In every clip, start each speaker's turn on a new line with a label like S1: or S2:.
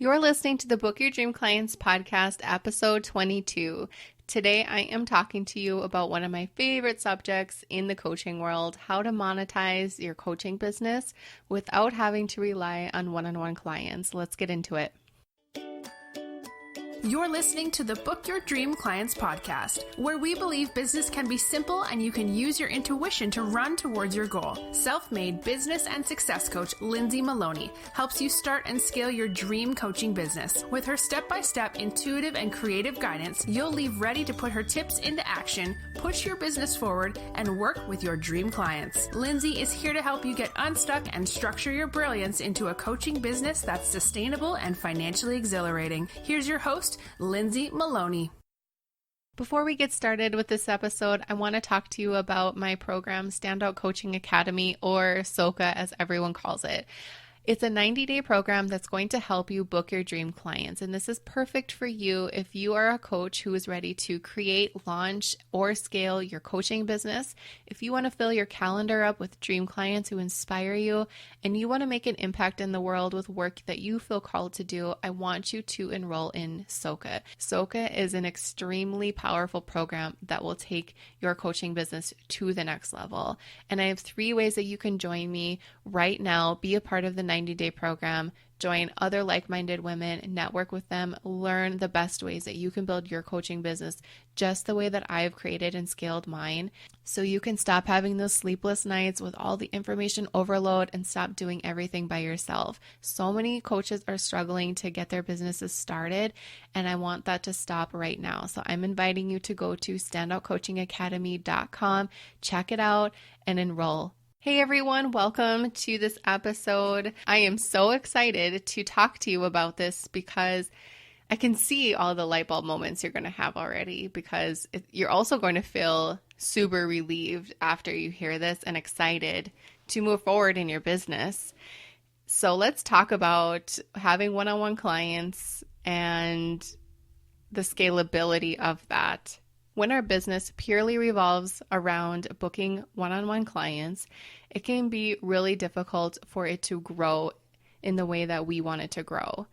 S1: You're listening to the Book Your Dream Clients podcast, episode 22. Today, I am talking to you about one of my favorite subjects in the coaching world, how to monetize your coaching business without having to rely on one-on-one clients. Let's get into it.
S2: You're listening to the Book Your Dream Clients podcast, where we believe business can be simple and you can use your intuition to run towards your goal. Self-made business and success coach Lindsay Maloney helps you start and scale your dream coaching business. With her step-by-step intuitive and creative guidance, you'll leave ready to put her tips into action, push your business forward, and work with your dream clients. Lindsay is here to help you get unstuck and structure your brilliance into a coaching business that's sustainable and financially exhilarating. Here's your host, Lindsay Maloney.
S1: Before we get started with this episode, I want to talk to you about my program, Standout Coaching Academy, or SOCA as everyone calls it. It's a 90-day program that's going to help you book your dream clients. And this is perfect for you if you are a coach who is ready to create, launch, or scale your coaching business. If you want to fill your calendar up with dream clients who inspire you, and you want to make an impact in the world with work that you feel called to do, I want you to enroll in SOCA. SOCA is an extremely powerful program that will take your coaching business to the next level. And I have 3 ways that you can join me right now, be a part of the 90-day program, join other like-minded women, network with them, learn the best ways that you can build your coaching business just the way that I've created and scaled mine, so you can stop having those sleepless nights with all the information overload and stop doing everything by yourself. So many coaches are struggling to get their businesses started, and I want that to stop right now. So I'm inviting you to go to standoutcoachingacademy.com, check it out, and enroll. Hey everyone, welcome to this episode. I am so excited to talk to you about this because I can see all the light bulb moments you're going to have already, because you're also going to feel super relieved after you hear this and excited to move forward in your business. So let's talk about having one-on-one clients and the scalability of that. When our business purely revolves around booking one-on-one clients, it can be really difficult for it to grow in the way that we want it to grow.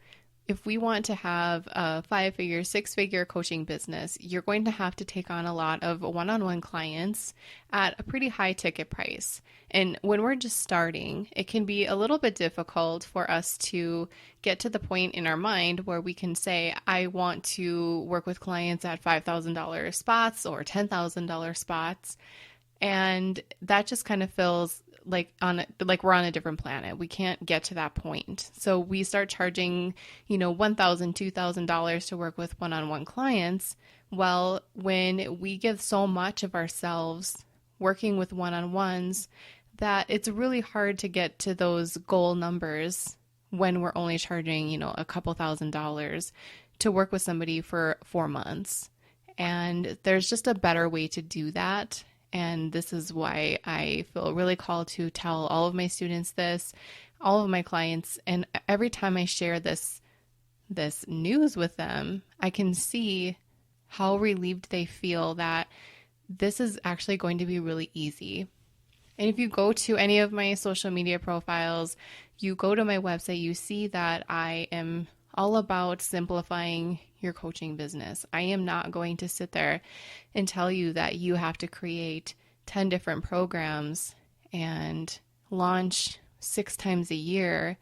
S1: If we want to have a 5-figure, 6-figure coaching business, you're going to have to take on a lot of one-on-one clients at a pretty high ticket price. And when we're just starting, it can be a little bit difficult for us to get to the point in our mind where we can say, I want to work with clients at $5,000 spots or $10,000 spots. And that just kind of feels like we're on a different planet. We can't get to that point. So we start charging, $1,000, $2,000 to work with one-on-one clients. Well, when we give so much of ourselves working with one-on-ones, that it's really hard to get to those goal numbers when we're only charging, a couple $1,000s to work with somebody for 4 months. And there's just a better way to do that. And this is why I feel really called to tell all of my students this, all of my clients. And every time I share this news with them, I can see how relieved they feel that this is actually going to be really easy. And if you go to any of my social media profiles, you go to my website, you see that I am all about simplifying your coaching business. I am not going to sit there and tell you that you have to create 10 different programs and launch 6 times a year,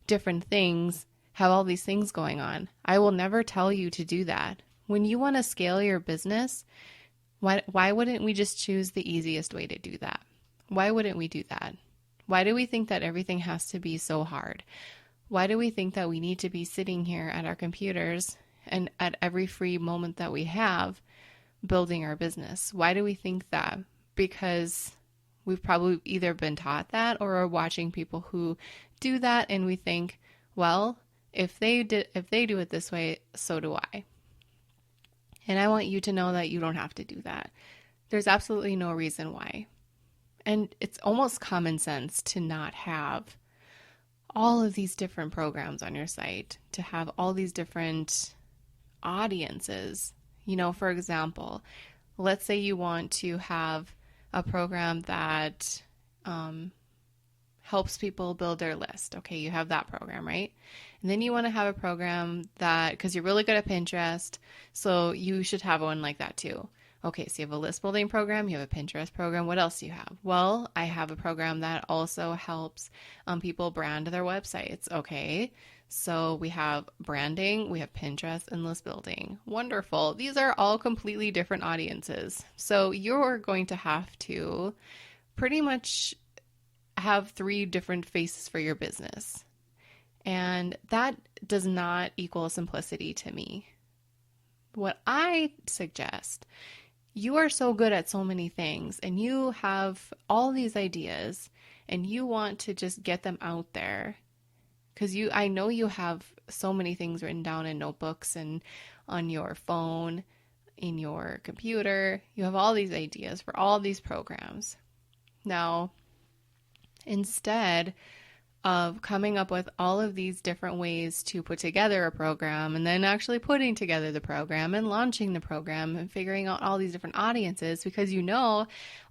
S1: different things, have all these things going on. I will never tell you to do that. When you want to scale your business, why wouldn't we just choose the easiest way to do that? Why wouldn't we do that? Why do we think that everything has to be so hard? Why do we think that we need to be sitting here at our computers and at every free moment that we have building our business? Why do we think that? Because we've probably either been taught that or are watching people who do that, and we think, well, if they do it this way, so do I. And I want you to know that you don't have to do that. There's absolutely no reason why. And it's almost common sense to not have all of these different programs on your site, to have all these different audiences. For example, let's say you want to have a program that helps people build their list. Okay, you have that program, right? And then you want to have a program that, because you're really good at Pinterest, so you should have one like that too. Okay, so you have a list building program, you have a Pinterest program. What else do you have? Well, I have a program that also helps people brand their websites. Okay, so we have branding, we have Pinterest, and list building. Wonderful. These are all completely different audiences. So you're going to have to pretty much have 3 different faces for your business. And that does not equal simplicity to me. What I suggest, you are so good at so many things and you have all these ideas and you want to just get them out there. Because I know you have so many things written down in notebooks and on your phone, in your computer. You have all these ideas for all these programs. Now, instead of coming up with all of these different ways to put together a program and then actually putting together the program and launching the program and figuring out all these different audiences, because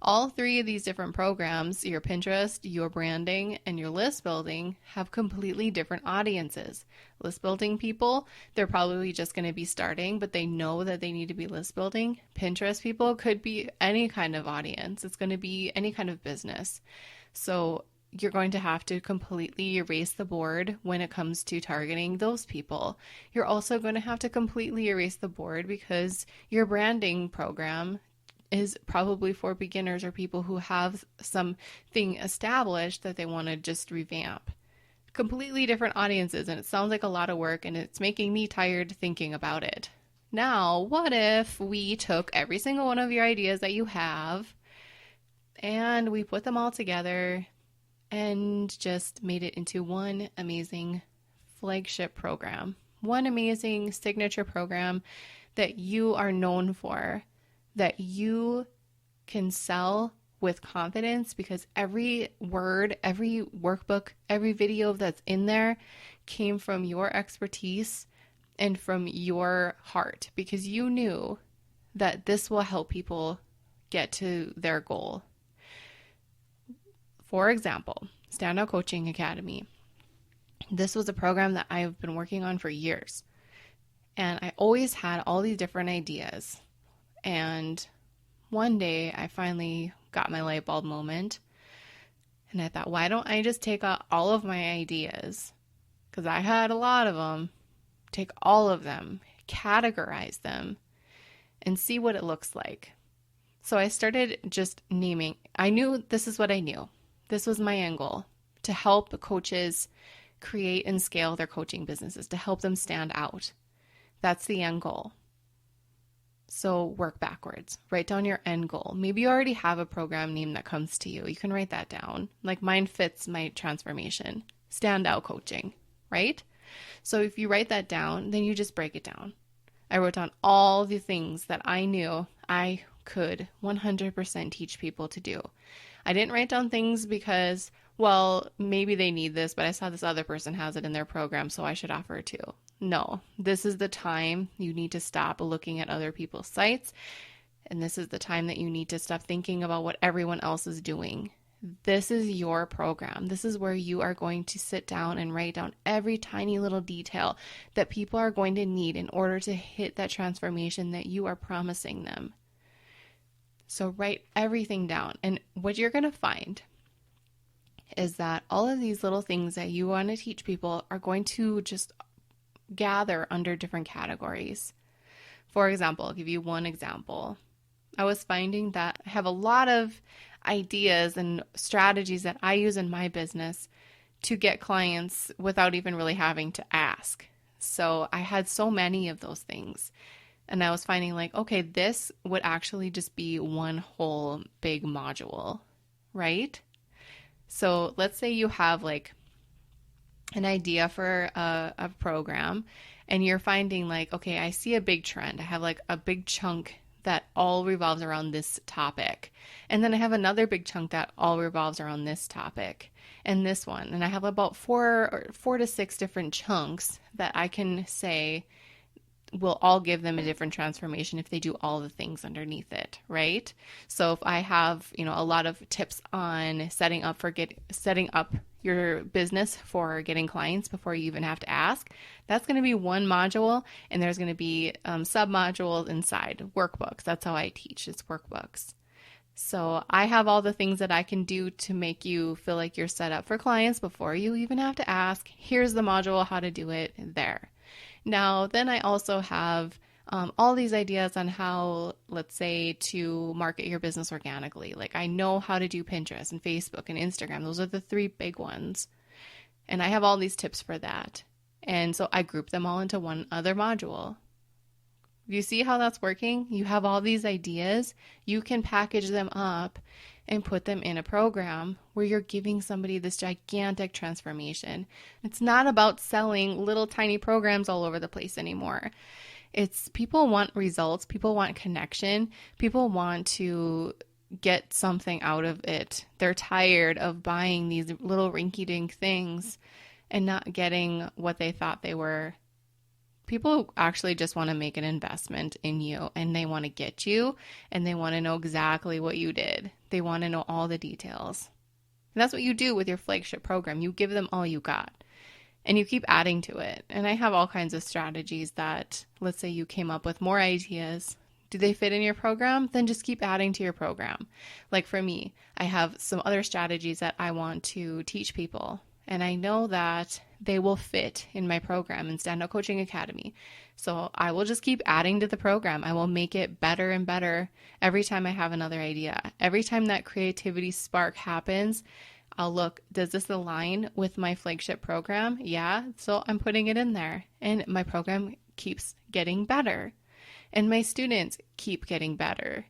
S1: all 3 of these different programs, your Pinterest, your branding, and your list building, have completely different audiences. List building people, they're probably just going to be starting, but they know that they need to be list building. Pinterest people could be any kind of audience. It's going to be any kind of business. So you're going to have to completely erase the board when it comes to targeting those people. You're also going to have to completely erase the board because your branding program is probably for beginners or people who have something established that they want to just revamp. Completely different audiences, and it sounds like a lot of work, and it's making me tired thinking about it. Now, what if we took every single one of your ideas that you have and we put them all together and just made it into one amazing flagship program, one amazing signature program that you are known for, that you can sell with confidence, because every word, every workbook, every video that's in there came from your expertise and from your heart, because you knew that this will help people get to their goal. For example, Standout Coaching Academy. This was a program that I've been working on for years. And I always had all these different ideas. And one day I finally got my light bulb moment. And I thought, why don't I just take out all of my ideas? Because I had a lot of them. Take all of them, categorize them, and see what it looks like. So I started just naming. I knew this is what I knew. This was my end goal, to help coaches create and scale their coaching businesses, to help them stand out. That's the end goal. So work backwards. Write down your end goal. Maybe you already have a program name that comes to you. You can write that down. Like mine fits my transformation. Standout coaching, right? So if you write that down, then you just break it down. I wrote down all the things that I knew I could 100% teach people to do. I didn't write down things because, well, maybe they need this, but I saw this other person has it in their program, so I should offer it too. No, this is the time you need to stop looking at other people's sites, and this is the time that you need to stop thinking about what everyone else is doing. This is your program. This is where you are going to sit down and write down every tiny little detail that people are going to need in order to hit that transformation that you are promising them. So write everything down. And what you're going to find is that all of these little things that you want to teach people are going to just gather under different categories. For example, I'll give you one example. I was finding that I have a lot of ideas and strategies that I use in my business to get clients without even really having to ask. So I had so many of those things. And I was finding like, okay, this would actually just be one whole big module, right? So let's say you have like an idea for a program and you're finding like, okay, I see a big trend. I have like a big chunk that all revolves around this topic. And then I have another big chunk that all revolves around this topic and this one. And I have about four to six different chunks that I can say will all give them a different transformation if they do all the things underneath it, right? So if I have, a lot of tips on setting up your business for getting clients before you even have to ask. That's going to be one module, and there's going to be sub modules inside workbooks. That's how I teach. It's workbooks. So I have all the things that I can do to make you feel like you're set up for clients before you even have to ask. Here's the module, how to do it there. Now, then I also have all these ideas on how, let's say, to market your business organically. Like I know how to do Pinterest and Facebook and Instagram. Those are the three big ones. And I have all these tips for that. And so I group them all into one other module. You see how that's working? You have all these ideas. You can package them up and put them in a program where you're giving somebody this gigantic transformation. It's not about selling little tiny programs all over the place anymore. It's people want results. People want connection. People want to get something out of it. They're tired of buying these little rinky-dink things and not getting what they thought they were. People actually just want to make an investment in you, and they want to get you, and they want to know exactly what you did. They want to know all the details. And that's what you do with your flagship program. You give them all you got, and you keep adding to it. And I have all kinds of strategies that, let's say you came up with more ideas. Do they fit in your program? Then just keep adding to your program. Like for me, I have some other strategies that I want to teach people. And I know that they will fit in my program in Stand Out Coaching Academy. So I will just keep adding to the program. I will make it better and better every time I have another idea. Every time that creativity spark happens, I'll look, does this align with my flagship program? Yeah, so I'm putting it in there. And my program keeps getting better. And my students keep getting better.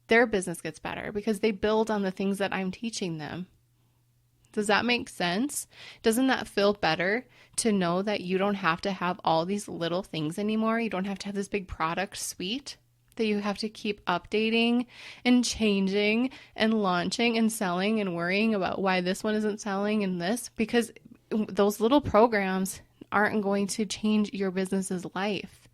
S1: Their business gets better because they build on the things that I'm teaching them. Does that make sense? Doesn't that feel better to know that you don't have to have all these little things anymore? You don't have to have this big product suite that you have to keep updating and changing and launching and selling and worrying about why this one isn't selling and this, because those little programs aren't going to change your business's life.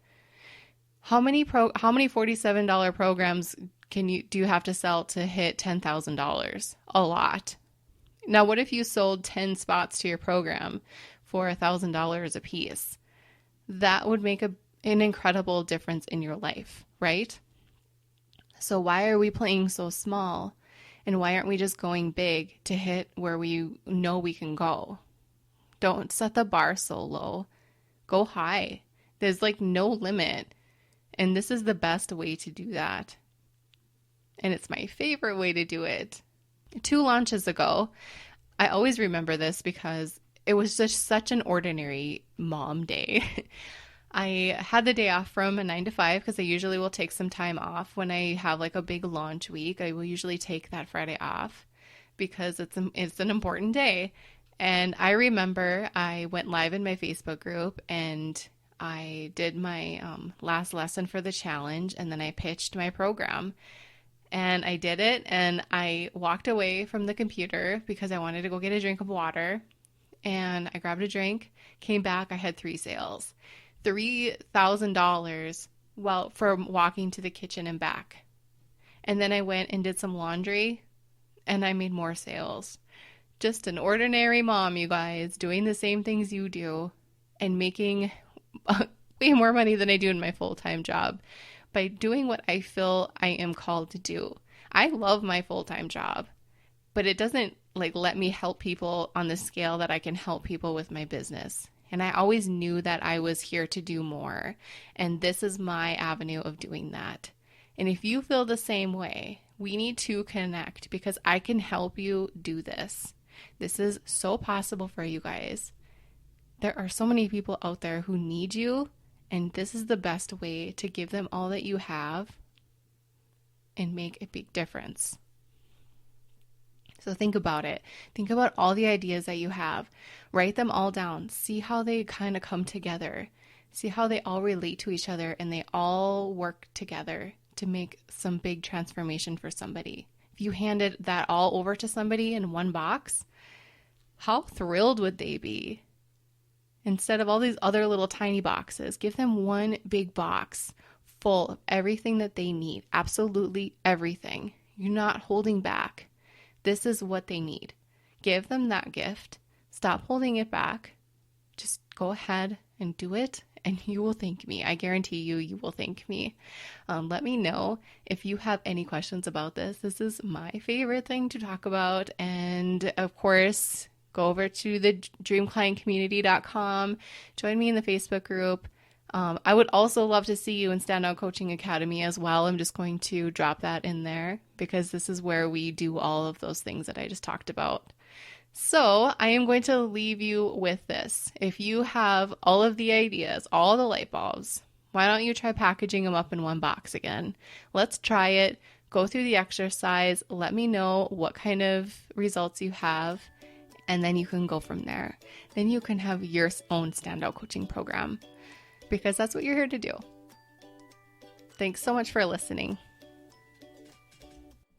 S1: How many $47 programs do you have to sell to hit $10,000? A lot. Now, what if you sold 10 spots to your program for $1,000 a piece? That would make an incredible difference in your life, right? So why are we playing so small? And why aren't we just going big to hit where we know we can go? Don't set the bar so low. Go high. There's like no limit. And this is the best way to do that. And it's my favorite way to do it. 2 launches ago, I always remember this because it was just such an ordinary mom day. I had the day off from a 9 to 5 because I usually will take some time off when I have like a big launch week. I will usually take that Friday off because it's an important day. And I remember I went live in my Facebook group and I did my last lesson for the challenge, and then I pitched my program. And I did it, and I walked away from the computer because I wanted to go get a drink of water. And I grabbed a drink, came back, I had 3 sales. $3,000 for walking to the kitchen and back. And then I went and did some laundry, and I made more sales. Just an ordinary mom, you guys, doing the same things you do and making way more money than I do in my full-time job by doing what I feel I am called to do. I love my full-time job, but it doesn't let me help people on the scale that I can help people with my business. And I always knew that I was here to do more. And this is my avenue of doing that. And if you feel the same way, we need to connect because I can help you do this. This is so possible for you guys. There are so many people out there who need you. And this is the best way to give them all that you have and make a big difference. So think about it. Think about all the ideas that you have. Write them all down. See how they kind of come together. See how they all relate to each other and they all work together to make some big transformation for somebody. If you handed that all over to somebody in one box, how thrilled would they be? Instead of all these other little tiny boxes, give them one big box full of everything that they need. Absolutely everything. You're not holding back. This is what they need. Give them that gift Stop holding it back. Just go ahead and do it, and you will thank me. I guarantee you, you will thank me. Let me know if you have any questions about this. This is my favorite thing to talk about. And of course, go over to the dreamclientcommunity.com. Join me in the Facebook group. I would also love to see you in Standout Coaching Academy as well. I'm just going to drop that in there because this is where we do all of those things that I just talked about. So I am going to leave you with this. If you have all of the ideas, all the light bulbs, why don't you try packaging them up in one box again? Let's try it. Go through the exercise. Let me know what kind of results you have, and then you can go from there. Then you can have your own standout coaching program because that's what you're here to do. Thanks so much for listening.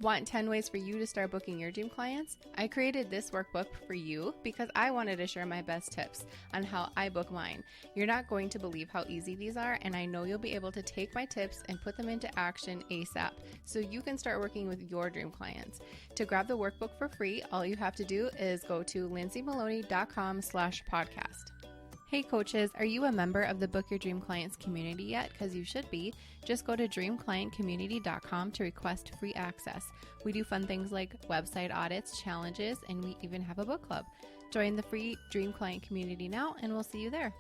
S1: Want 10 ways for you to start booking your dream clients? I created this workbook for you because I wanted to share my best tips on how I book mine. You're not going to believe how easy these are, and I know you'll be able to take my tips and put them into action ASAP so you can start working with your dream clients. To grab the workbook for free, all you have to do is go to lindsaymaloney.com/podcast. Hey coaches, are you a member of the Book Your Dream Clients community yet? Because you should be. Just go to dreamclientcommunity.com to request free access. We do fun things like website audits, challenges, and we even have a book club. Join the free Dream Client community now, and we'll see you there.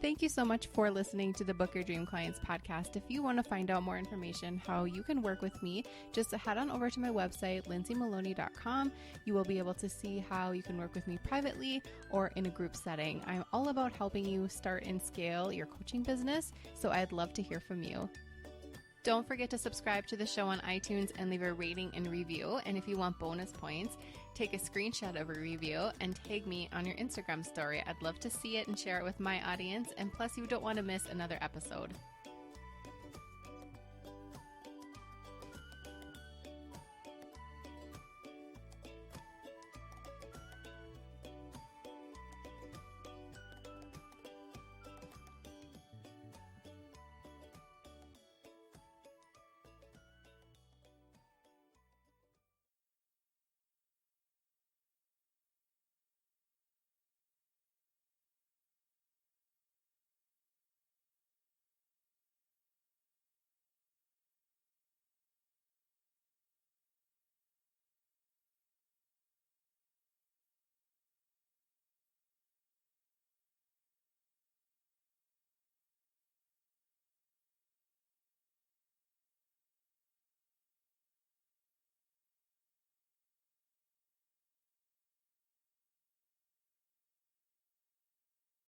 S1: Thank you so much for listening to the Book Your Dream Clients podcast. If you want to find out more information how you can work with me, just head on over to my website, lindsaymaloney.com. You will be able to see how you can work with me privately or in a group setting. I'm all about helping you start and scale your coaching business, so I'd love to hear from you. Don't forget to subscribe to the show on iTunes and leave a rating and review. And if you want bonus points, take a screenshot of a review and tag me on your Instagram story. I'd love to see it and share it with my audience. And plus, you don't want to miss another episode.